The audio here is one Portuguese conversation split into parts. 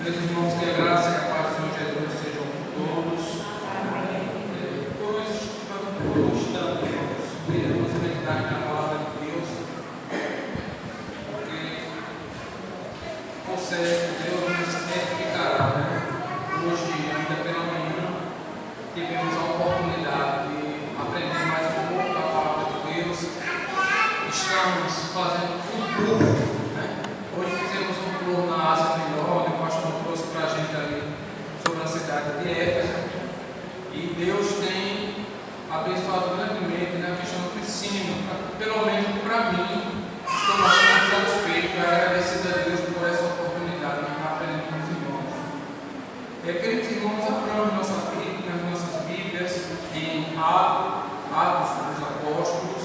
Meus irmãos, que a graça e a paz do Senhor Jesus sejam com todos. Todos estamos, queremos meditar na palavra de Deus, porque com certo Deus nos identificará, né? Hoje, ainda pela manhã, tivemos a oportunidade de aprender mais um pouco da palavra de Deus. Estamos fazendo um tour, né? Hoje fizemos um tour na Ásia Menor, onde o pastor trouxe para a gente ali sobre a cidade de Éfeso. E Deus tem abençoado grandemente na questão do ensino, pelo menos para mim. Estou bastante satisfeito e agradecido a Deus por essa oportunidade de estar aprendendo com os irmãos. Queridos irmãos, abramos nossas Bíblias em Atos dos Apóstolos,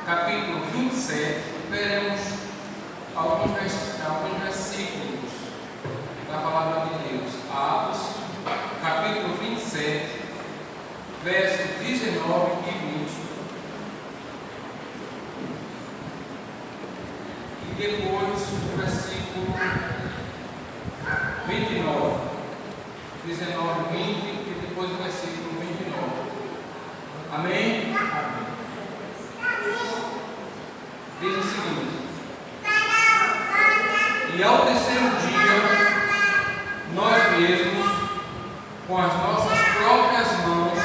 capítulo 27, veremos alguns versículos da palavra de Deus. Atos, capítulo 27, versos 19 e 20. E depois o versículo 29. 19, 20 e depois o versículo 29. Amém? Diz o seguinte: e ao terceiro dia, nós mesmos, com as nossas próprias mãos,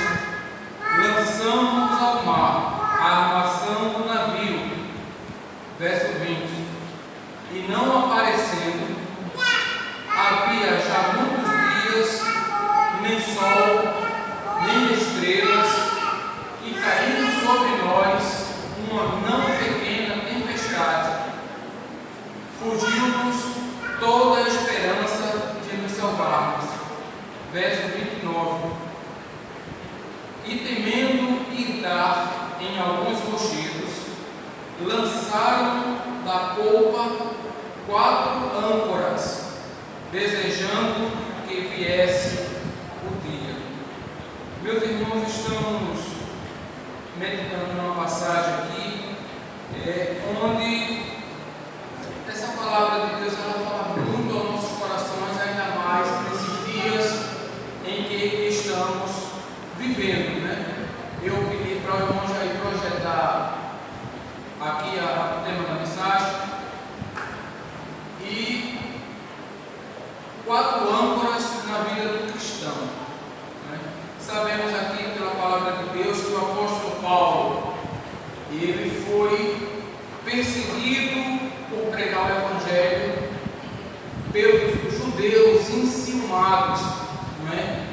lançamos ao mar a armação do navio. Verso 20. E não aparecendo, havia já muitos dias, nem sol, nem estrelas, e caindo sobre nós uma não pequena tempestade. Fugiu-nos toda a esperança de nos salvarmos. Verso 29. E temendo ir dar em alguns rochedos, lançaram da polpa 4 âncoras, desejando que viesse o dia. Meus irmãos, estamos meditando numa passagem aqui, onde essa palavra de Deus ela fala muito aos nossos corações, ainda mais nesses dias em que estamos vivendo, né? Eu pedi para o irmão Jair projetar aqui o tema da mensagem. E 4 âncoras na vida do cristão, né? Sabemos aqui pela palavra de Deus que o apóstolo Paulo ele foi perseguido por pregar o evangelho pelos judeus enciumados, né,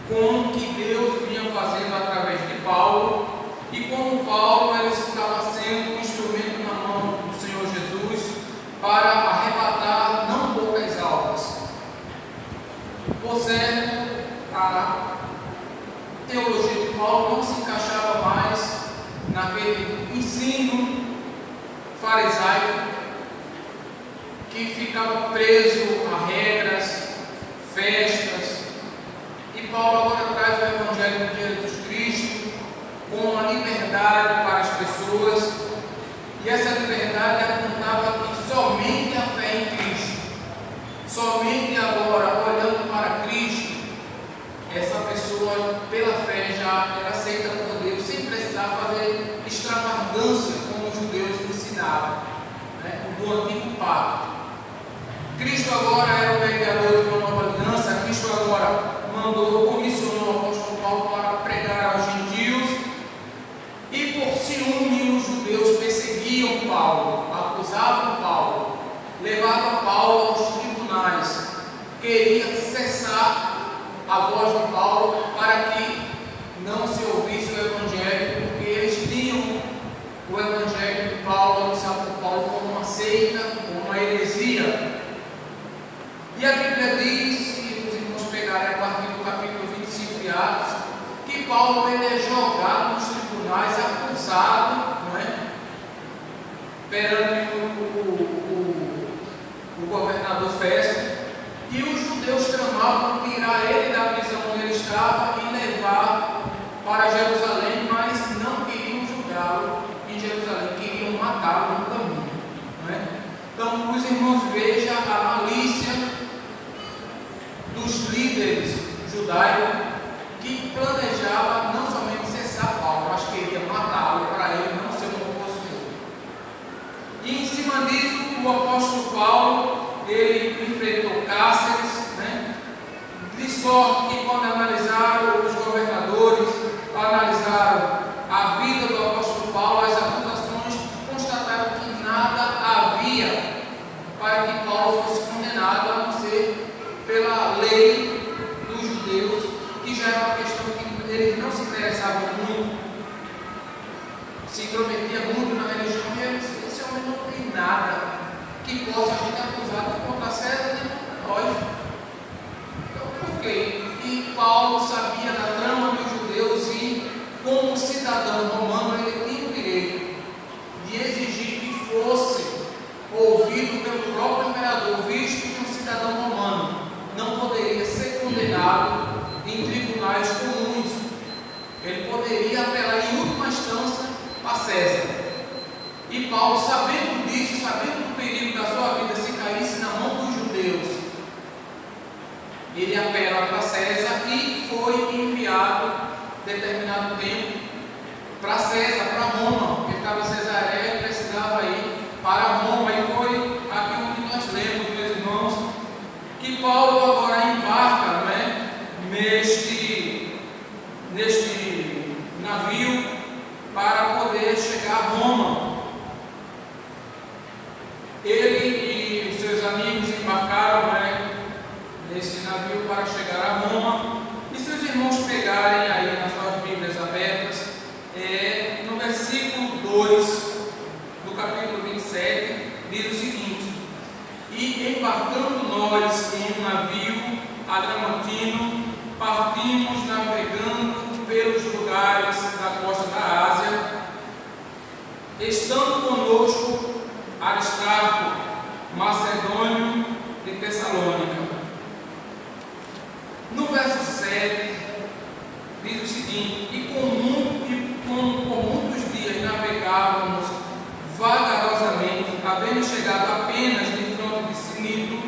com o que Deus vinha fazendo através de Paulo, e como Paulo ele estava sendo um instrumento na mão do Senhor Jesus para arrebatar não poucas almas. Por certo, a teologia de Paulo não se encaixava mais naquele ensino farisaico que ficava preso a regras, festas. E Paulo agora traz o Evangelho de Jesus Cristo com a liberdade para as pessoas, e essa liberdade apontava que somente a fé em Cristo, somente agora olhando para Cristo, essa pessoa pela fé já era aceita por Deus, sem precisar fazer extravagância como os judeus ensinavam, né, do antigo pacto. Cristo agora era o mediador de uma nova aliança. Cristo agora comissionou o apóstolo Paulo para pregar aos gentios, e por ciúme os judeus perseguiam Paulo, acusavam Paulo, levavam Paulo aos tribunais, queriam cessar a voz de Paulo para que não se ouvisse o evangelho, porque eles tinham o evangelho de Paulo anunciado por Paulo como uma seita, como uma heresia. E a Bíblia diz, se os irmãos pegarem a partir do capítulo 25 de Atos, que Paulo ele é jogado nos tribunais, acusado, não é? Perante o governador Festo, e os judeus tramavam tirar ele da prisão onde ele estava e levar para Jerusalém, mas não queriam julgá-lo em Jerusalém, queriam matá-lo no caminho, não é? Então, os irmãos, vejam a malícia judaico que planejava não somente cessar Paulo, mas queria matá-lo para ele não ser um opositor. E em cima disso, o apóstolo Paulo, ele enfrentou cárceres, né? De sorte que quando analisaram os governadores, analisaram a vida do apóstolo Paulo, as acusações, constataram que nada havia para que Paulo fosse condenado, a não ser pela lei dos judeus, que já era uma questão que eles não se interessavam muito, se intrometia muito na religião, e eles, esse homem não tem nada que possa a gente acusar contra César nem contra nós. Então, por quê? E Paulo sabia da trama dos judeus e, como cidadão romano, ele tinha o direito de exigir que fosse ouvido pelo próprio imperador, visto que um cidadão romano não poderia ser condenado em tribunais comuns. Ele poderia apelar em última instância a César. E Paulo, sabendo disso, sabendo do perigo da sua vida se caísse na mão dos judeus, ele apela para César e foi enviado determinado tempo para César, para Roma, porque ele estava em Cesareia e precisava ir para Roma. E foi aquilo que nós lemos, meus irmãos, que Paulo agora embarca, né, neste navio para poder chegar a Roma. Ele e os seus amigos embarcaram, né, neste navio para chegar a Roma. E se os irmãos pegarem aí nas suas Bíblias abertas, no versículo 2 do capítulo 27, diz o seguinte: e embarcando nós em um navio adramantino, partimos navegando pelos lugares da costa da Ásia, estando conosco Aristarco, macedônio de Tessalônica. No verso 7 diz o seguinte: e como por muitos dias navegávamos vagarosamente, havendo chegado apenas de fronte de Sinito,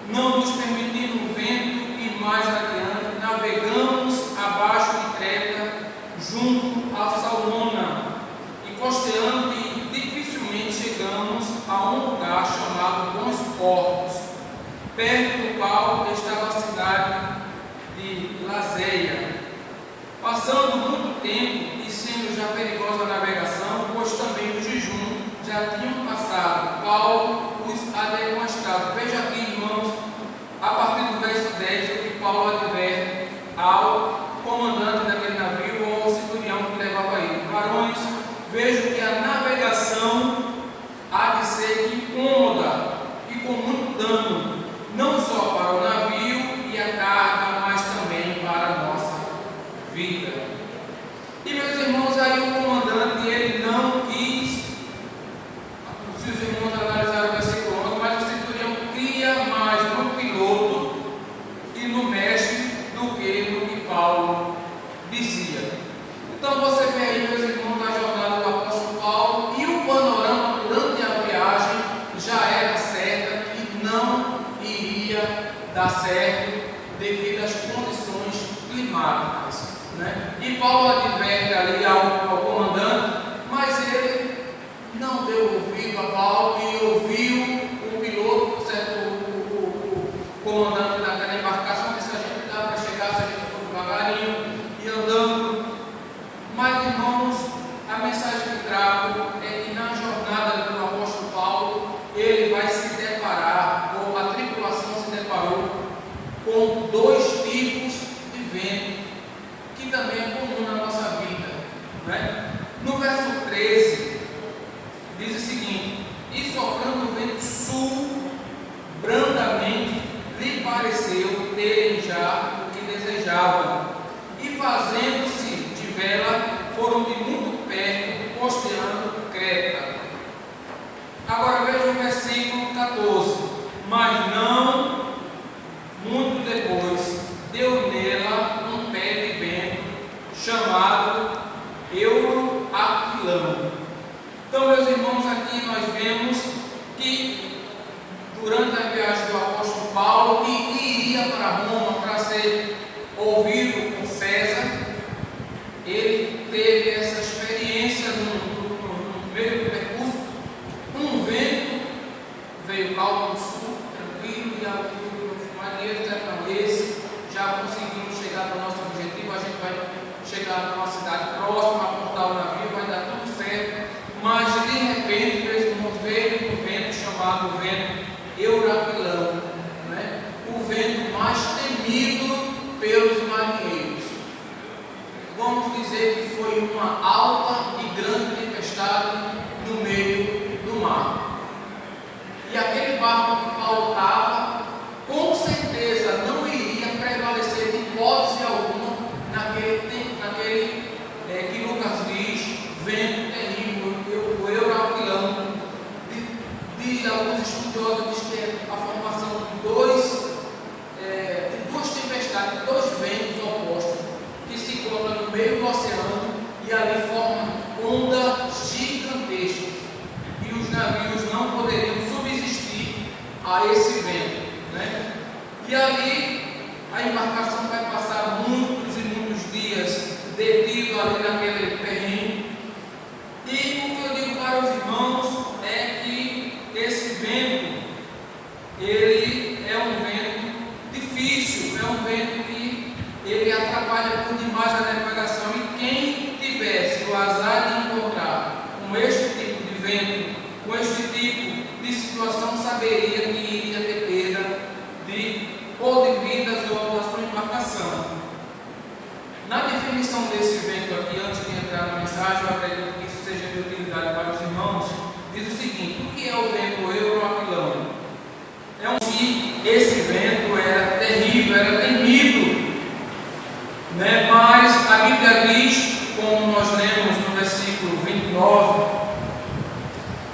não nos permitindo o vento, e mais adiante navegamos abaixo de Creta, junto a Salmona, e costeando, e dificilmente chegamos a um lugar chamado Bons Portos, perto do qual estava a cidade de Lazeia. Passando muito tempo e sendo já perigosa a navegação, pois também o jejum já tinham passado, Paulo os admoestava. Veja aqui, irmãos, a partir do verso 10, o que Paulo adverte ao comandante daquele navio ou ao centurião que levava ele: varões, vejo que a navegação há de ser incômoda e com muito dano, não só para o navio e a carga, mas também para a nossa vida. E, meus irmãos, aí o comandante, ele não quis, se os irmãos analisaram o versículo 11, mas o centurião cria mais no piloto e no mestre do que no que Paulo dizia. Então você vê aí, meus irmãos, a jornada do apóstolo Paulo, e o panorama durante a viagem já era certa que não iria dar certo devido às condições climáticas, né? E Paulo adverte ali ao comandante, mas ele não deu ouvido a Paulo e ouviu o piloto, certo? O comandante daquela embarcação disse: a gente dá para chegar se a gente for devagarinho e andando. Mas, irmãos, a mensagem que trago é que na jornada do apóstolo Paulo, ele vai se deparar, ou a tripulação se deparou com dois tipos de vento, que também é comum na nossa vida, né? No verso 13, diz o seguinte: e soprando o vento sul, brandamente lhe pareceu terem já o que desejavam, e fazendo-se de vela, foram de muito perto, costeando Creta. Agora veja o versículo 14: mas não muito depois, deu nela um pé de vento, chamado Euroaquilão. Então, meus irmãos, aqui nós vemos que durante a viagem do apóstolo Paulo, que iria para Roma para ser ouvido movido por César, ele teve essa experiência no meio do percurso. Um vento veio calmo do sul, tranquilo, e os marinheiros eram esse, já conseguimos chegar no nosso objetivo, a gente vai chegar numa cidade próxima, aportar o navio, vai dar tudo certo. Mas de repente veio um vento chamado vento Euraquilão, né? O vento mais temido pelos marinheiros. Vamos dizer que foi uma alta e grande tempestade no meio do mar. E aquele barco que Paulo estava, com certeza não iria prevalecer de hipótese alguma naquele tempo, que Lucas diz, vento terrível, o Euraquilão. De alguns estudiosos diz que é a formação de duas tempestades, dois ventos opostos, que se encontram no meio do oceano e ali formam ondas gigantescas. E os navios não poderiam subsistir a esse vento, né? E ali a embarcação vai passar muitos e muitos dias detido ali naquele perrengue. E o que eu digo para os irmãos é que esse vento, ele é um vento difícil, é um vento que ele atrapalha por demais a navegação. E quem tivesse o azar de encontrar com este tipo de vento, com este tipo de situação, saberia que iria ter perda ou de vidas ou da sua embarcação. Na definição desse vento aqui, antes de entrar na mensagem, eu acredito que isso seja de utilidade para os irmãos, diz o seguinte: o que é o vento Euraquilão? Que esse vento era terrível, era temido, né? Mas a Bíblia diz, como nós lemos no versículo 29,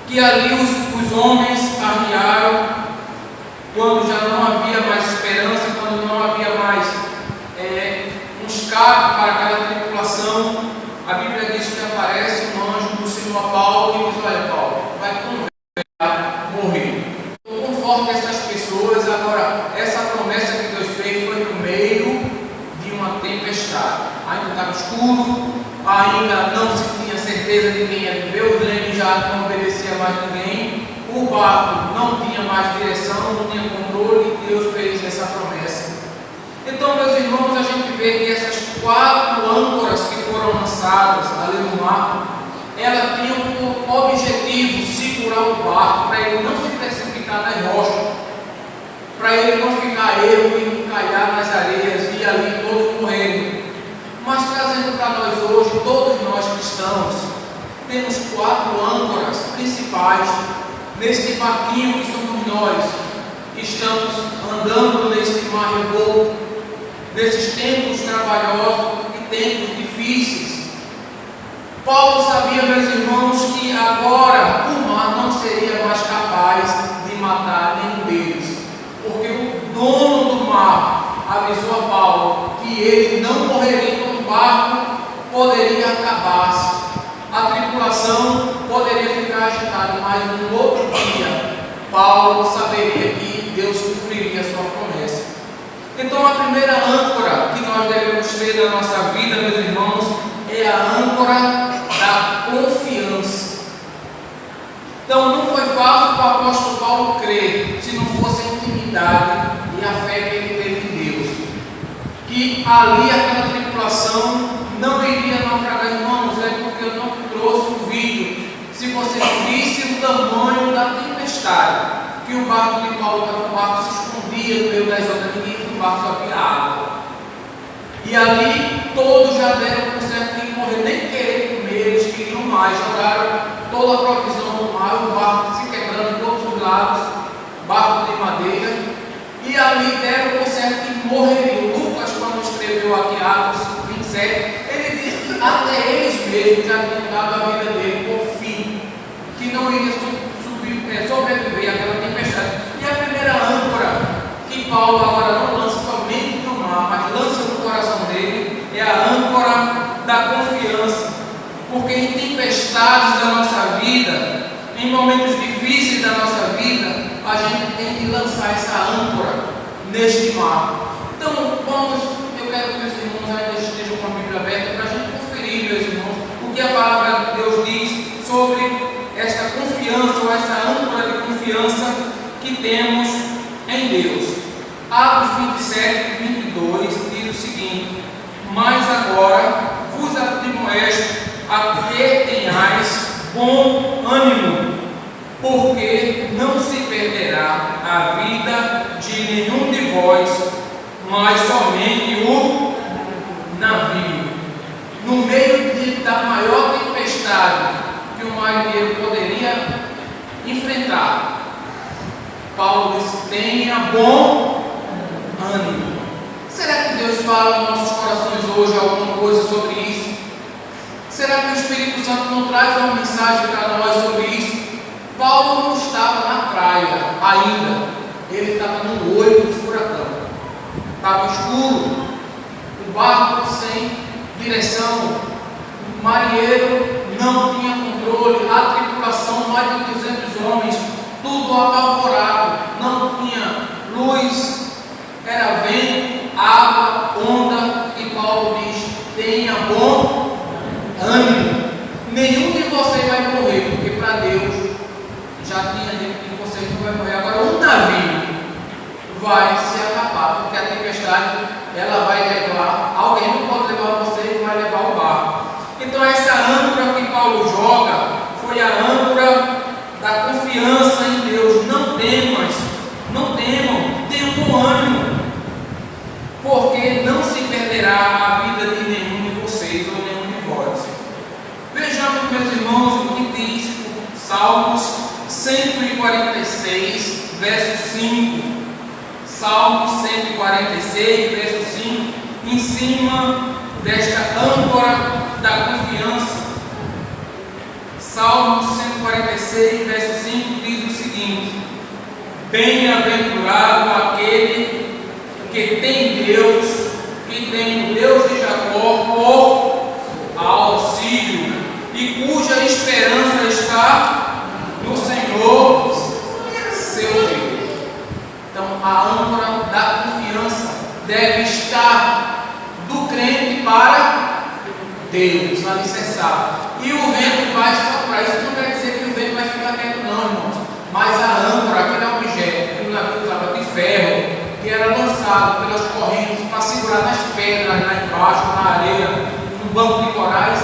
que ali os homens arriaram quando já não havia mais esperança, quando não havia mais um escape para aquela tripulação. A Bíblia diz que aparece um anjo do Senhor a Paulo e diz: olha, Paulo, vai morrer. Conforme essas pessoas. Agora, essa promessa que Deus fez foi no meio de uma tempestade. Ainda estava escuro, ainda não se tinha certeza de quem ia viver, o leme já não obedecia mais ninguém, o barco não tinha mais direção, não tinha controle, e Deus fez essa promessa. Então, meus irmãos, a gente vê que essas 4 âncoras que foram lançadas ali no mar, elas tinham por objetivo segurar o barco para ele não se precipitar nas rochas, para ele não ficar erro e encalhar nas areias e ali todos morrerem. Mas trazendo para nós hoje, todos nós cristãos, temos 4 âncoras principais neste barquinho que somos nós, que estamos andando neste mar revolto, nesses tempos trabalhosos e tempos difíceis. Paulo sabia, meus irmãos, que agora o mar não seria mais capaz de matar nenhum deles, porque o dono do mar avisou a Paulo que ele não morreria quando o barco poderia acabar-se, a tripulação poderia ficar agitada, mas no outro dia Paulo saberia que Deus cumpriria a sua promessa. Então, a primeira âncora que nós devemos ter na nossa vida, meus irmãos, é a âncora da confiança. Então, não foi fácil para o apóstolo Paulo crer, se não fosse a intimidade e a fé que ele teve em Deus, que ali aquela tripulação não iria naufragar. Irmãos, é porque eu não trouxe o vídeo. Se você visse o tamanho da tempestade, que o barco de Paulo, o barco se escondia no meio das ondas, ninguém no barco só via água. E ali todos já deram por certo de morrer, nem querer comer, eles queriam mais, jogaram toda a provisão no mar, o barco se quebrando de todos os lados, barco de madeira, e ali deram por certo que morreriam. Lucas, quando escreveu aqui Atos 27, ele disse que até eles mesmos já tinham dado a vida dele por fim, que não iria sobreviver àquela tempestade. E a primeira âncora que Paulo agora não lança somente no mar, mas lança no coração dele, é a âncora da confiança. Porque em tempestades da nossa vida, em momentos difíceis da nossa vida, a gente tem que lançar essa âncora neste mar. Então, eu quero quero que meus irmãos ainda estejam com a Bíblia aberta para a gente conferir, meus irmãos, o que a palavra de Deus diz sobre esta confiança ou essa âncora de confiança que temos em Deus. Atos 27 e 22 diz o seguinte: mas agora vos admoesto a que tenhais bom ânimo, porque não se perderá a vida de nenhum de vós, mas somente o navio. No meio da maior tempestade que o marinheiro poderia enfrentar, Paulo disse: tenha bom ânimo. Será que Deus fala nos nossos corações hoje alguma coisa sobre isso? Será que o Espírito Santo não traz uma mensagem para nós sobre isso? Paulo não estava na praia ainda, ele estava no olho do furacão, estava escuro, o barco sem direção, o marinheiro não tinha controle, a tripulação, mais de 200 homens, tudo apavorado, não tinha luz, era vento, água, onda, e Paulo diz: tenha bom ânimo, nenhum de vocês vai morrer, porque para Deus já tinha dito que vocês não vão morrer. Agora um navio vai se acabar, porque a tempestade ela vai levar, alguém não pode levar você, vai levar o barco. Então essa âncora que Paulo joga foi a âncora da confiança em Deus. Não temas, não temam, tenham bom ânimo, porque não se perderá a vida de nenhum de vocês ou nenhum de vós. Vejamos, meus irmãos, o que diz Salmos 146, verso 5. Salmos 146, verso 5, em cima desta âncora da confiança. Salmos 146, verso 5 diz o seguinte: bem-aventurado aquele que tem Deus, que tem o Deus de Jacó por auxílio, e cuja esperança está no Senhor, seu Deus. Então, a âncora da confiança deve estar do crente para Deus, alicerçado. E o vento vai soprar. Isso não quer dizer que o vento vai ficar quieto, não, irmãos. Mas a âncora, aquele objeto que o navio usava de ferro, que era lançado pelas correntes para segurar nas pedras, lá embaixo, na areia, no banco de corais,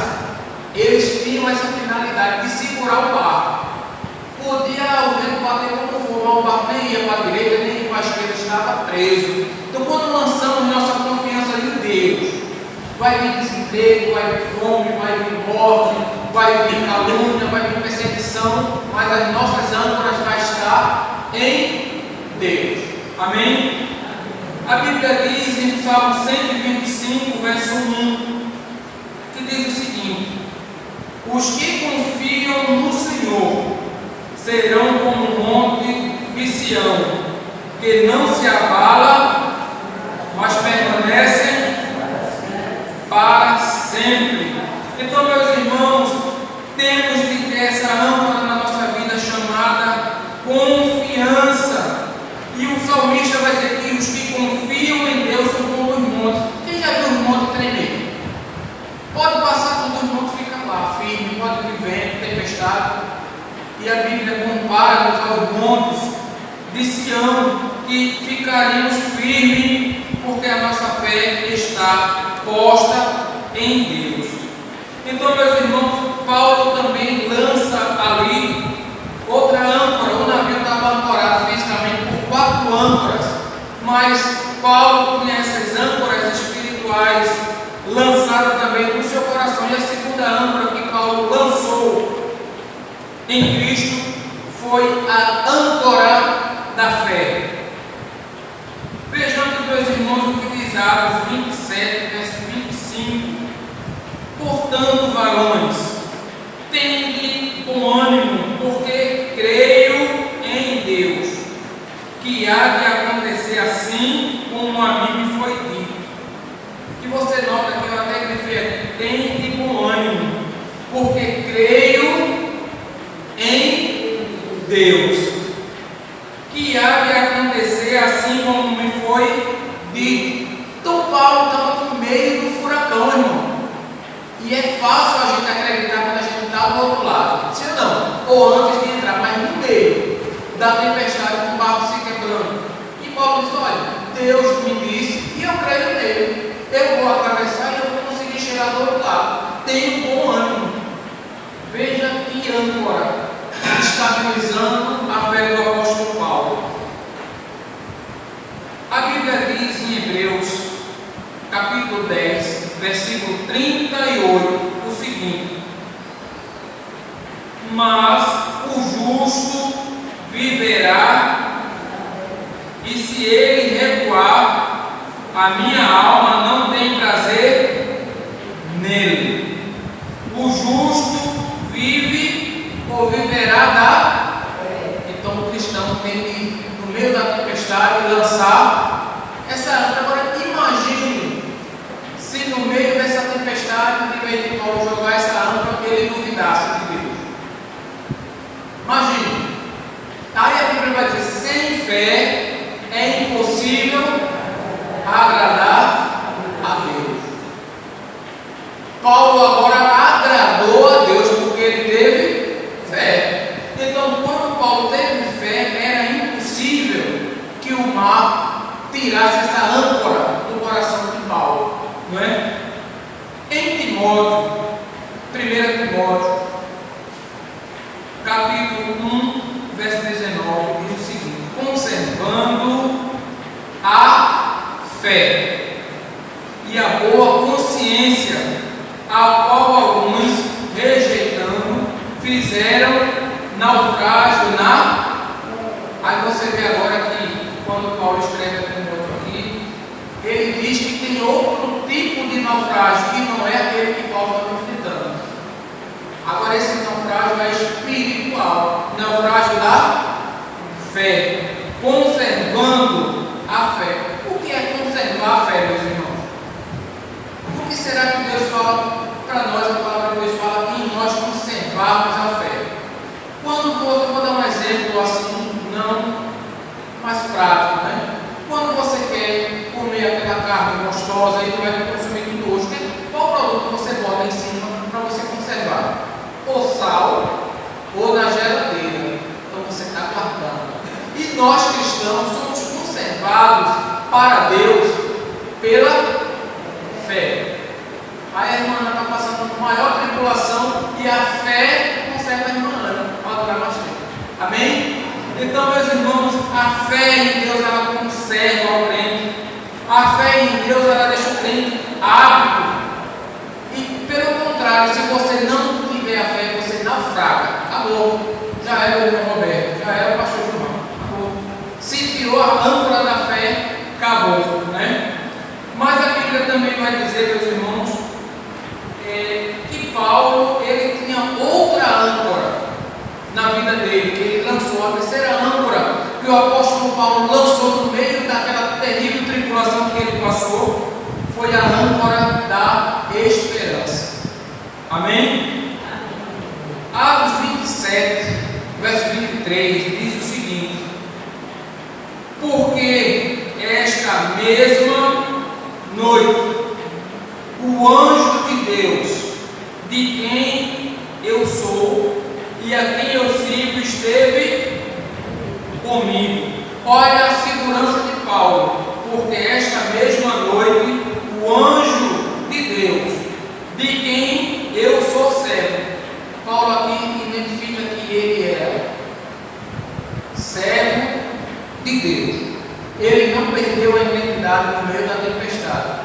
eles tinham essa finalidade de segurar o barco. Podia o vento bater como for, mas o barco nem ia para a direita, nem ia para a esquerda, estava preso. Então, quando lançamos nossa confiança em Deus, vai vir desemprego, vai vir fome, vai vir morte, vai vir calúnia, vai vir perseguição, mas as nossas âncoras vão estar em Deus. Amém? A Bíblia diz em Salmo 125, verso 1, que diz o seguinte: os que confiam no Senhor serão como um monte de Sião, que não se abala, mas permanecem para sempre. Então, meus irmãos, temos de ter essa âncora na nossa vida chamada confiança. E o salmista vai dizer que os que confiam em Deus são como os montes. Quem já viu os montes tremer? Pode passar por os montes, fica lá firme, pode vir vento, tempestade. E a Bíblia compara-nos aos montes de Sião, que ficaremos firmes, porque a nossa fé está posta em Deus. Então, meus irmãos, Paulo também lança ali outra âncora. O navio estava ancorado fisicamente por 4 âncoras, mas Paulo tinha essas âncoras espirituais lançadas também no seu coração. E a segunda âncora que Paulo lançou em Cristo foi a âncora da fé. Vejamos, meus irmãos, o que diz Atos 27, verso 25. Portanto, varões, tende bom ânimo, porque creio em Deus, que há de acontecer assim como a mim me foi dito. E você nota que eu até grifei aqui: tende bom ânimo, porque creio em Deus, que há de acontecer assim como me foi dito. Então Paulo estava com E é fácil a gente acreditar quando a gente está do outro lado. Sim ou não? Ou antes de entrar, mas no meio da tempestade, com o barco se quebrando. E Paulo diz: olha, Deus me disse e eu creio nele. Eu vou atravessar e eu vou conseguir chegar do outro lado. Tenho bom ânimo. Veja que âncora, estabilizando a fé do apóstolo Paulo. A Bíblia diz em Hebreus, capítulo 10, versículo 38, o seguinte: mas o justo viverá, e se ele recuar, a minha alma não tem prazer nele. O justo vive ou viverá da fé. Então o cristão tem que, no meio da tempestade, lançar essa âncora. Agora imagine se no meio dessa tempestade, em vez de Paulo jogar essa âncora, ele duvidasse de Deus. Imagine. Aí a Bíblia vai dizer: sem fé é impossível agradar a Deus. Paulo agora agradou a Deus porque ele teve fé. Então, quando Paulo teve fé, era impossível que o mar tirasse essa âncora do coração de Paulo, não é? Em Timóteo, 1 Timóteo, capítulo 1, verso 19, diz o seguinte: conservando a fé e a boa consciência, a qual alguns, rejeitando, fizeram naufrágio na... Aí você vê agora que, quando Paulo escreve a Timóteo aqui, ele diz que tem outro tipo de naufrágio, que não é aquele que Paulo está enfrentando. Agora esse naufrágio é espiritual, naufrágio da fé, conservando a fé. O que é conservar a fé, meus irmãos? O que será que Deus fala para nós? A palavra de Deus fala que em nós conservarmos a fé. Quando vou dar um exemplo assim, não mais prático, né? Quando você quer comer aquela carne gostosa e não vai consumir tudo hoje, qual produto você bota em cima para você conservar? Ou sal, ou na geladeira. Então você está guardando. E nós cristãos somos conservados para Deus pela fé. Aí a irmã está passando por maior tribulação e a fé conserva a irmã Ana para durar mais tempo. Amém? Então, meus irmãos, a fé em Deus ela conserva o crente. A fé em Deus ela deixa o crente hábito. E pelo contrário, se você não tiver a fé, você naufraga. Acabou. Já era o irmão Roberto, já era o pastor João. Acabou. Se tirou a âncora da fé, acabou, né? Mas a Bíblia também vai dizer, meus irmãos, que Paulo ele tinha outra âncora na vida dele, que ele lançou a terceira âncora que o apóstolo Paulo lançou no meio daquela terrível tribulação que ele passou, foi a âncora da esperança. Amém? Atos 27, verso 23 diz o seguinte: porque esta mesma noite o anjo de Deus, de quem eu sou e a quem eu sirvo, esteve comigo. Olha a segurança de Paulo, porque esta mesma noite o anjo de Deus, de quem eu sou servo. Paulo aqui identifica que ele era servo de Deus. Ele não perdeu a identidade no meio da tempestade.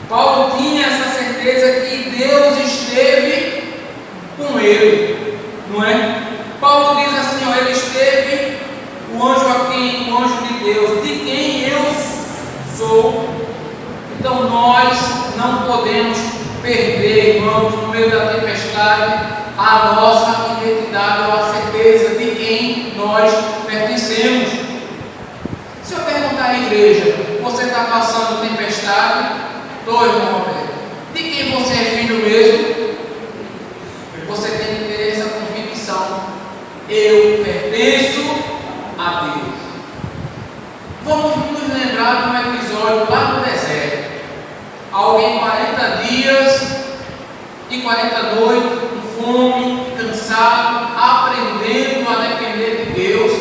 Paulo tinha essa certeza que Deus esteve com ele, não é? Paulo diz assim, ó, ele esteve, o anjo aqui, o anjo de Deus, de quem eu sou. Então nós não podemos perder, irmãos, no meio da tempestade, a nossa identidade ou a certeza de quem nós pertencemos. Se eu perguntar à igreja, você está passando tempestade? Estou, irmão Roberto. De quem você é filho mesmo? Você tem que ter essa convicção. Eu pertenço a Deus. Vamos nos lembrar de um episódio lá no deserto. Alguém 40 dias e 40 noites, com fome, cansado, aprendendo a depender de Deus.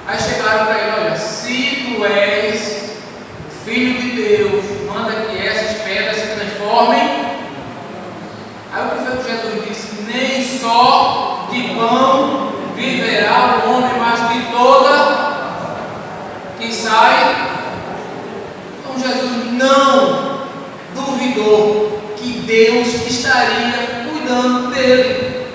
Aí chegaram para ele: olha, se tu és filho de Deus, manda que essas pedras se transformem. Aí o profeta Jesus disse: nem só de pão viverá o homem, mas de toda que sai. Então Jesus não duvidou que Deus estaria cuidando dele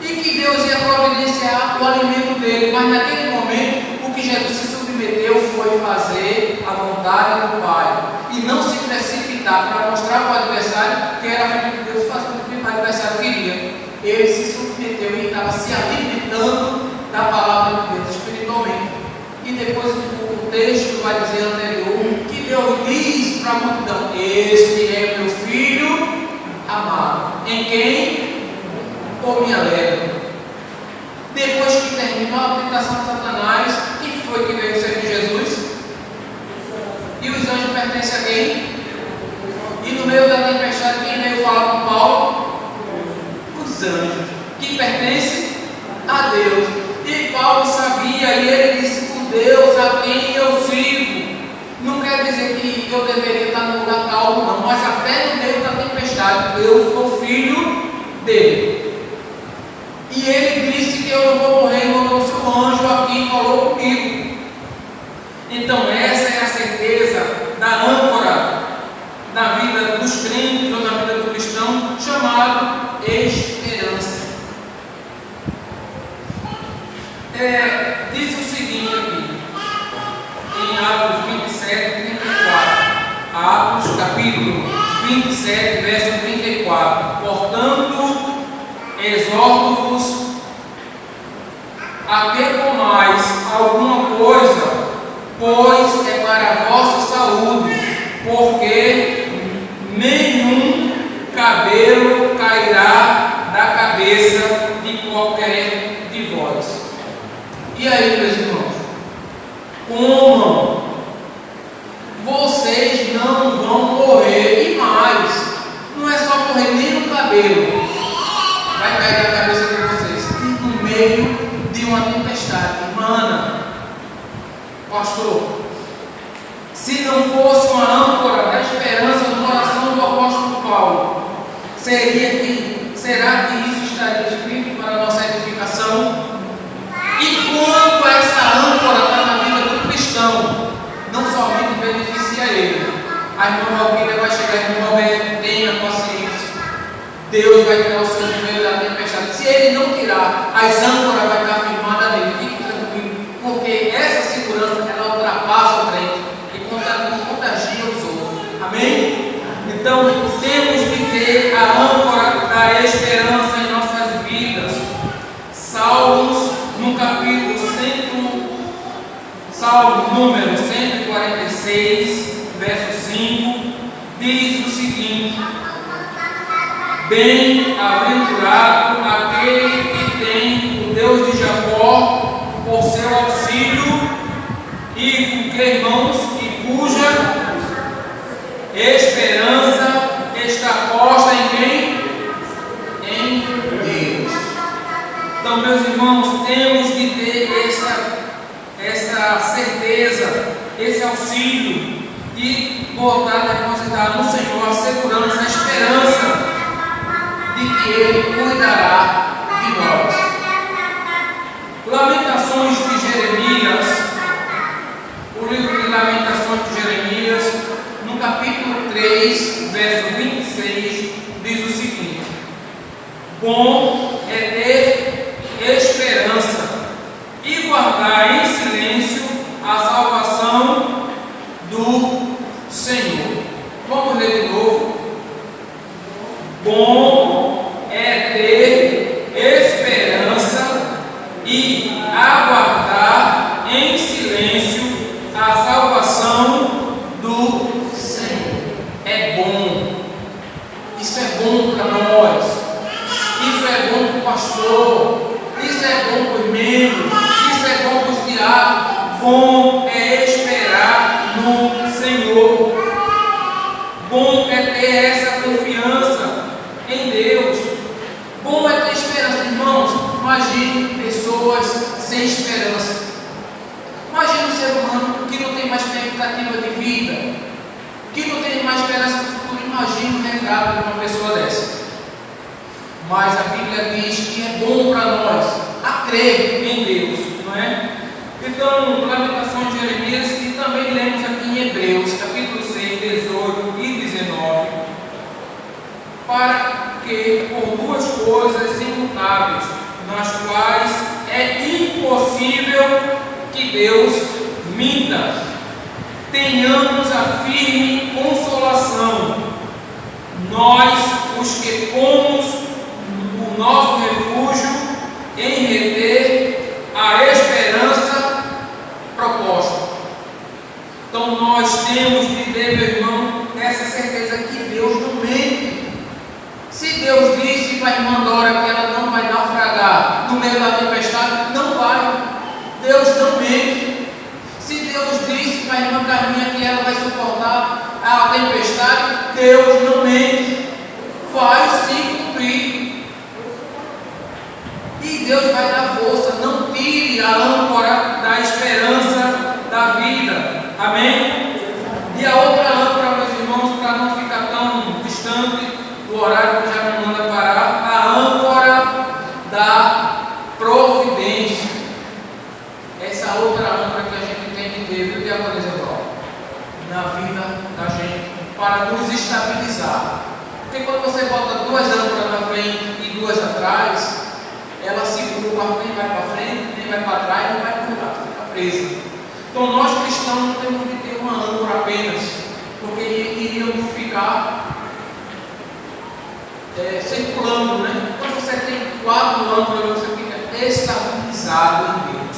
e que Deus ia providenciar o alimento dele. Mas naquele momento o que Jesus se submeteu foi fazer a vontade do Pai e não se precipitar para mostrar para o adversário que era filho de Deus, fazer o que o adversário queria. Ele se submeteu e estava se alimentando da palavra de Deus espiritualmente. E depois o texto vai dizer anterior que Deus diz para a multidão: este é meu filho amado, em quem eu me alegro. Depois que terminou a tentação de Satanás, quem foi que veio servir Jesus? E os anjos pertencem a quem? E no meio da tempestade, quem veio falar com Paulo? Os anjos, que pertencem a Deus. E Paulo sabia, e ele disse: o Deus a quem eu sirvo. Não quer dizer que eu deveria estar no lugar calmo, não, mas até no meio da tempestade, eu sou filho dele. E ele disse que eu não vou morrer, mandou seu anjo aqui e falou comigo. Então essa é a certeza da âncora na vida dos crentes ou na vida do cristão, chamado esperança. Diz o seguinte aqui, em Atos 27, 34. Atos capítulo 27, verso 34. Portanto, exorto-vos a que comais alguma coisa, pois é para a vossa saúde, porque nenhum cabelo cairá da cabeça de qualquer de vós. E aí, meus irmãos, comam, vocês não vão morrer. E mais, não é só morrer nem no cabelo, vai cair na cabeça de vocês, e no meio de uma tempestade humana. Pastor, se não fosse uma âncora da esperança no coração do apóstolo Paulo, será que isso estaria escrito para a nossa edificação? E quando essa âncora está na vida do cristão, não somente beneficia ele. A irmã Valquíria vai chegar e irmão Roberto, tenha paciência. Deus vai tirar o seu no meio da tempestade. Se ele não tirar, as âncoras vai estar firmada nele. Fique tranquilo, porque essa segurança ela ultrapassa o crente e contagia os outros. Amém? Então temos que ter a âncora da esperança em nossas vidas. Salmos, no capítulo Salmo número 146, verso 5, diz o seguinte: bem-aventurado aquele que tem o Deus de Jacó por seu auxílio, e com que, irmãos, e cuja esperança está posta em quem? Em Deus. Então, meus irmãos, temos de ter essa certeza, esse auxílio, e botar, depositar no Senhor a segurança, a esperança de que Ele cuidará de nós. Lamentações de Jeremias, o livro de Lamentações de Jeremias, no capítulo 3, verso 26, diz o seguinte: bom é ter esperança e guardar em silêncio a salvação do Senhor. Vamos ler de novo. Bom é ter esperança e aguardar em silêncio a salvação do Senhor. É bom. Isso é bom para nós. Isso é bom para o pastor. Isso é bom para os membros. Isso é bom para os diáconos. Bom é esperar no Senhor. Bom é ter essa confiança em Deus. expectativa de vida, que não tem mais esperança no futuro. Imagina o retrato de uma pessoa dessa. Mas a Bíblia diz que é bom para nós a crer em Deus, não é? Então, Lamentações de Jeremias, e também lemos aqui em Hebreus, capítulo 6, 18 e 19, para que por duas coisas imutáveis, nas quais é impossível que Deus minta, tenhamos a firme consolação, nós, os que pomos o nosso refúgio em reter a esperança proposta. Então nós temos de ter, meu irmão, essa certeza que Deus não mente. Se Deus disse para a irmã Dora que ela não vai naufragar no meio da tempestade, não vai. Deus não mente. Se Deus disse para a irmã Carminha que ela vai suportar a tempestade, Deus não mente. Vai se cumprir. E Deus vai dar força. Não tire a âncora da esperança da vida. Amém? E a outra âncora, meus irmãos, para não ficar tão distante do horário que já me manda parar, a âncora da providência. Essa outra âncora que a gente tem que ter, viu, diaconisa Val? Na vida da gente, para nos estabilizar. Porque quando você bota duas âncoras na frente e duas atrás, ela segura o barco, nem vai para frente, nem vai para trás, nem vai para o lado, fica presa. Então nós cristãos não temos de ter uma âncora apenas, porque iríamos ficar circulando, né? Quando você tem quatro âncoras, você fica estabilizado em Deus.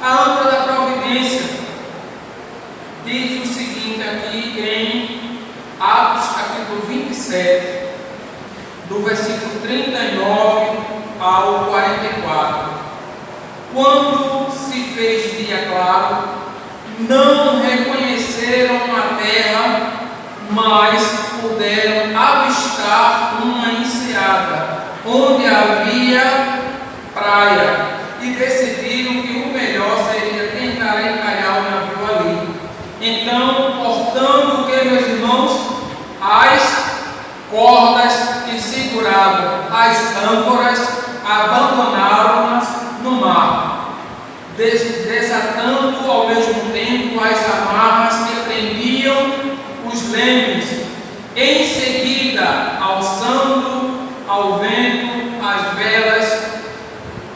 A âncora da providência diz o seguinte aqui em Atos capítulo 27, do versículo 39 ao 44. Quando se fez dia claro, não reconheceram a terra, mas puderam avistar uma enseada, onde havia praia, e decidiram que o melhor seria tentar encalhar o navio ali. Então, cortando o que, meus irmãos? As cordas que seguravam as âncoras, abandonaram-nas no mar, desatando ao mesmo tempo as amarras que prendiam os lemes. Em seguida, alçando ao vento as velas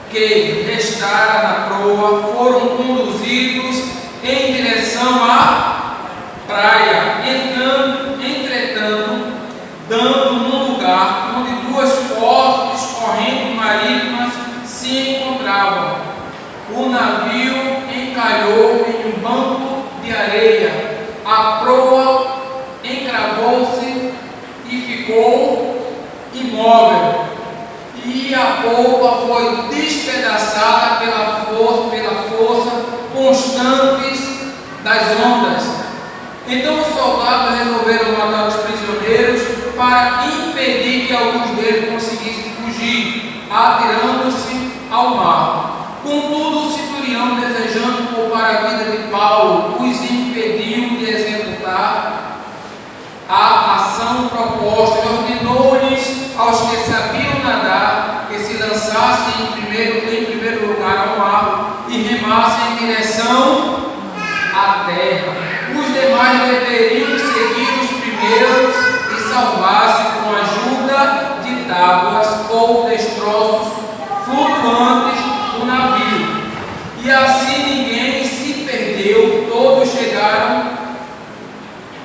que restaram na proa, foram conduzidos em direção à praia, entretanto, dando num lugar onde duas fortes correntes marítimas se encontravam. O navio encalhou em um banco de areia, a proa encravou-se e ficou imóvel, e a polpa foi despedaçada pela força constantes das ondas. Então os soldados resolveram matar os prisioneiros para impedir que alguns deles conseguissem fugir, atirando-se ao mar. Contudo, o centurião, desejando poupar a vida de Paulo, os impediu de executar a ação proposta e ordenou-lhes aos que sabiam nadar que se lançassem em primeiro lugar ao mar e remassem em direção à terra. Os demais deveriam seguir os primeiros e salvar-se com a ajuda de tábuas ou destroços flutuantes do navio. E assim ninguém se perdeu, todos chegaram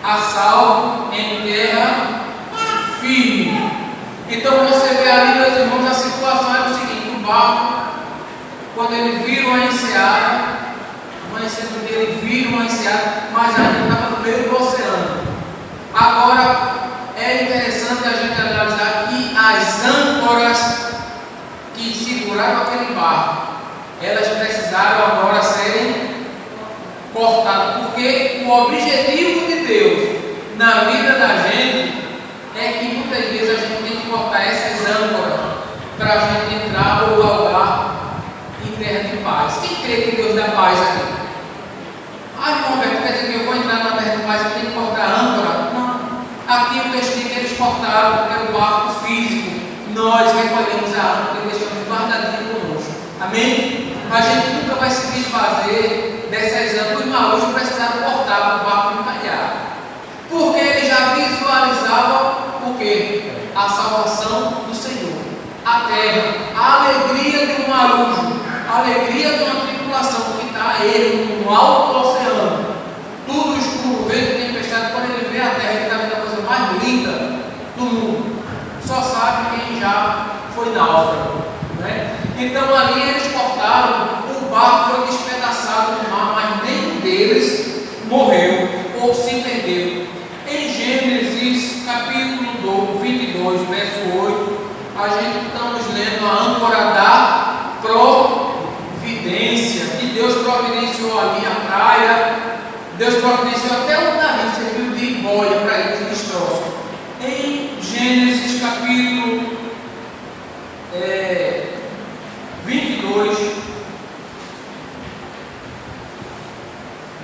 a salvo em terra firme. Então você vê ali, meus irmãos, a situação era o seguinte: o barco, quando eles viram a enseada, amanhecendo dia, eles viram a enseada, mas ainda estava no meio do oceano. Agora é interessante a gente analisar que as âncoras que seguraram aquele barco, elas precisaram agora serem cortadas, porque o objetivo de Deus na vida da gente é que muitas vezes a gente tem que cortar essas âncoras para a gente entrar ou galgar em terra de paz. Quem crê que Deus dá paz aqui? Ah, irmão Roberto, quer dizer que eu vou transportado, porque era o barco físico, nós recolhemos a âncora e deixamos guardadinho conosco. Amém? A gente nunca vai se desfazer dessas âncoras. Os maus precisaram cortar para o barco encalhar, porque ele já visualizava o quê? A salvação do Senhor, a terra, a alegria de um marujo, a alegria de uma tripulação que está ele no alto oceano, tudo escuro, vento, tempestade. Quando ele vê a terra, ele está vendo a coisa mais linda do mundo. Só sabe quem já foi náufrago, né? Então ali eles cortaram, o barco foi despedaçado no mar, mas nenhum deles morreu ou se perdeu. Em Gênesis capítulo 22, verso 8, a gente estamos lendo a âncora da providência, que Deus providenciou ali a praia, Deus providenciou até um navio, serviu de boia para eles destroços. Em Gênesis capítulo 22,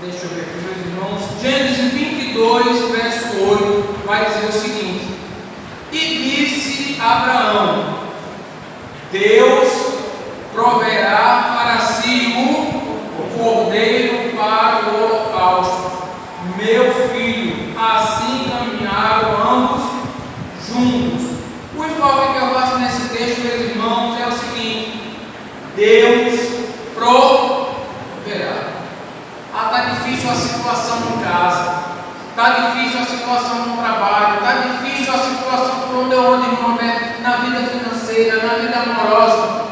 deixa eu ver aqui, meus irmãos. Gênesis 22, verso 8, vai dizer o seguinte: e disse Abraão: Deus proverá para si o cordeiro para o holocausto, meu filho. Assim caminharam ambos juntos. O enfoque que eu faço nesse texto, meus irmãos, é o seguinte: Deus proverá. Está difícil a situação em casa, está difícil a situação no trabalho, está difícil a situação por onde eu ando, irmão, na vida financeira, na vida amorosa,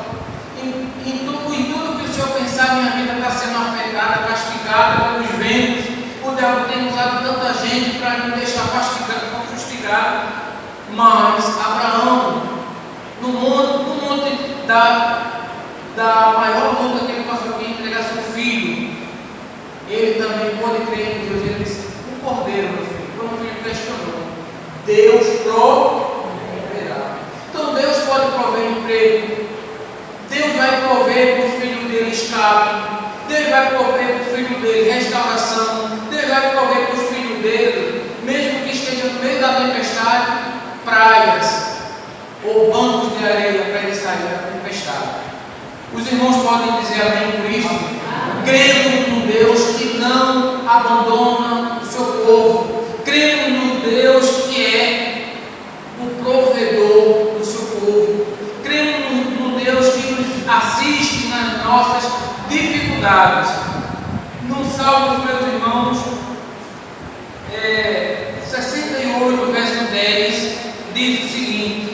em tudo que o Senhor pensar, minha vida está sendo afetada, castigada pelos ventos. O diabo tem usado tanta gente para me deixar fustigado. Mas Abraão, no monte da maior luta que ele passou aqui, entregar seu filho, ele também pôde crer em Deus. Ele disse: o cordeiro, meu filho. Quando o filho questionou, Deus proverá. Então Deus pode prover emprego, Deus vai prover para o filho dele escape, Deus vai prover para o filho dele restauração, Deus vai prover para o filho dele, mesmo que esteja no meio da tempestade, praias ou bancos de areia para ele sair da tempestade. Os irmãos podem dizer amém por isso? Crendo no Deus que não abandona o seu povo, crendo no Deus que é o provedor do seu povo, crendo no Deus que nos assiste nas nossas dificuldades. No Salmo, meus irmãos, 68, verso 10, diz o seguinte: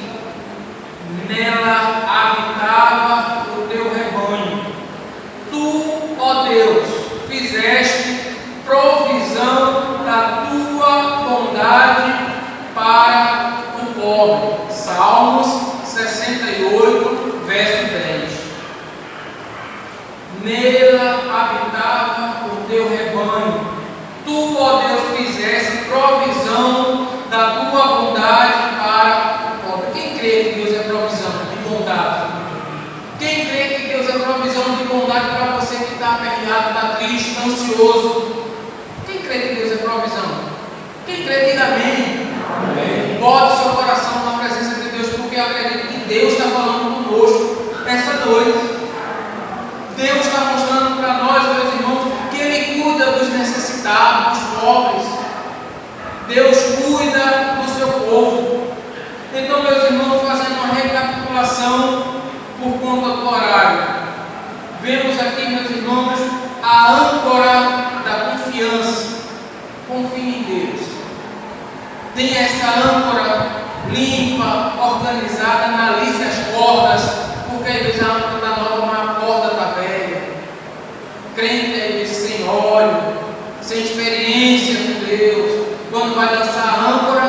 nela habitava o teu rebanho, tu, ó Deus, fizeste provisão da tua bondade para o pobre. Salmos 68, verso 10. Nela habitava o teu rebanho, tu, ó Deus, fizeste provisão da tua bondade para o pobre. Quem crê que Deus é provisão de bondade? Quem crê que Deus é provisão de bondade para você que está aperreado, está triste, está ansioso? Quem crê que Deus é provisão? Quem crê, diga amém. Amém. Bote seu coração na presença de Deus, porque eu acredito que Deus está falando conosco essa noite. Deus está mostrando para nós, meus irmãos, que Ele cuida dos necessitados, dos pobres. Deus cuida do seu povo. Então, meus irmãos, fazendo uma recapitulação por conta do horário, vemos aqui, meus irmãos, a âncora da confiança. Confie em Deus. Tenha essa âncora limpa, organizada, analise as cordas, porque às vezes a âncora da nova, mas a corda da velha. Crente às vezes sem óleo, sem experiência com Deus. Quando vai lançar a âncora,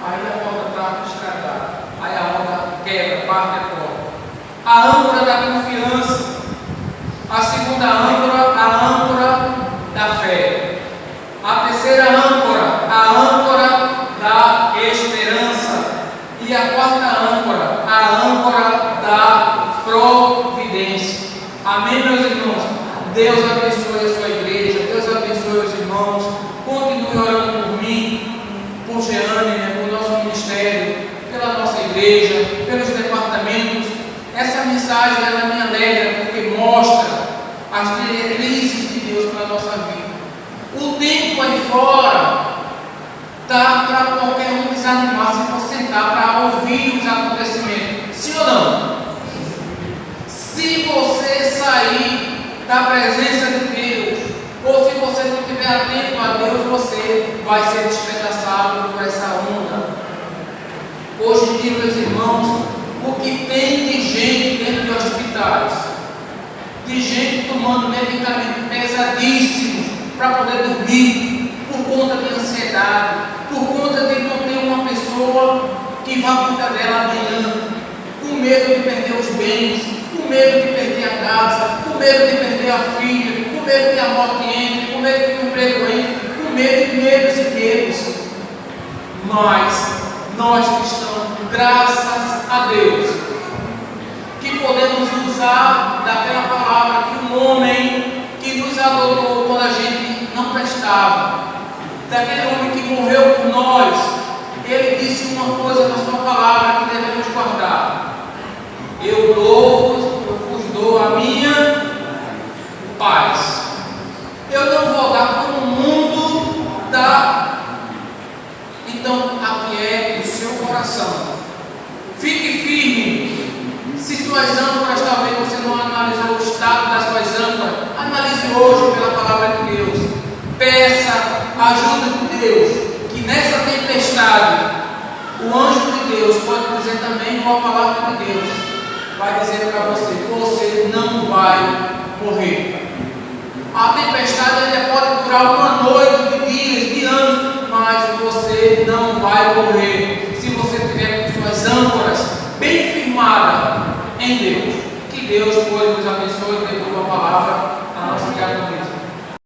aí a corda está estragada, aí a onda quebra, parte a corda. A âncora da confiança. A segunda âncora, a âncora da fé. A terceira âncora, a âncora da esperança. E a quarta âncora, a âncora da providência. Amém, meus irmãos? Deus abençoe a sua igreja, Deus abençoe os irmãos. Continue orando por mim, por Jeane, por nosso ministério. vida. O tempo aí fora dá para qualquer um desanimar se for sentar para ouvir os acontecimentos. Sim ou não? Se você sair da presença de Deus, ou se você não estiver atento a Deus, você vai ser despedaçado por essa onda. Hoje em dia, meus irmãos, o que tem de gente dentro de hospitais, de gente tomando medicamentos pesadíssimos para poder dormir, por conta de ansiedade, por conta de não ter uma pessoa que vá cuidar dela amanhã, com medo de perder os bens, com medo de perder a casa, com medo de perder a filha, com medo de a morte entre, com medo de que o emprego entre, com medo de medos e medos. Mas nós cristãos, graças a Deus, que podemos usar daquela palavra que um homem que nos adotou quando a gente não prestava, daquele homem que morreu por nós, ele disse uma coisa na sua palavra que devemos guardar: eu vos dou a minha paz. Eu não vou dar como o mundo dá. Então, aquiete o seu coração. Fique firme. Se suas âncoras, talvez você não analisou o estado das suas âncoras, analise hoje pela palavra de Deus. Peça a ajuda de Deus, que nessa tempestade, o anjo de Deus pode dizer também com a palavra de Deus, vai dizer para você, você não vai morrer. A tempestade ainda pode durar uma noite, de dias, de anos, mas você não vai morrer.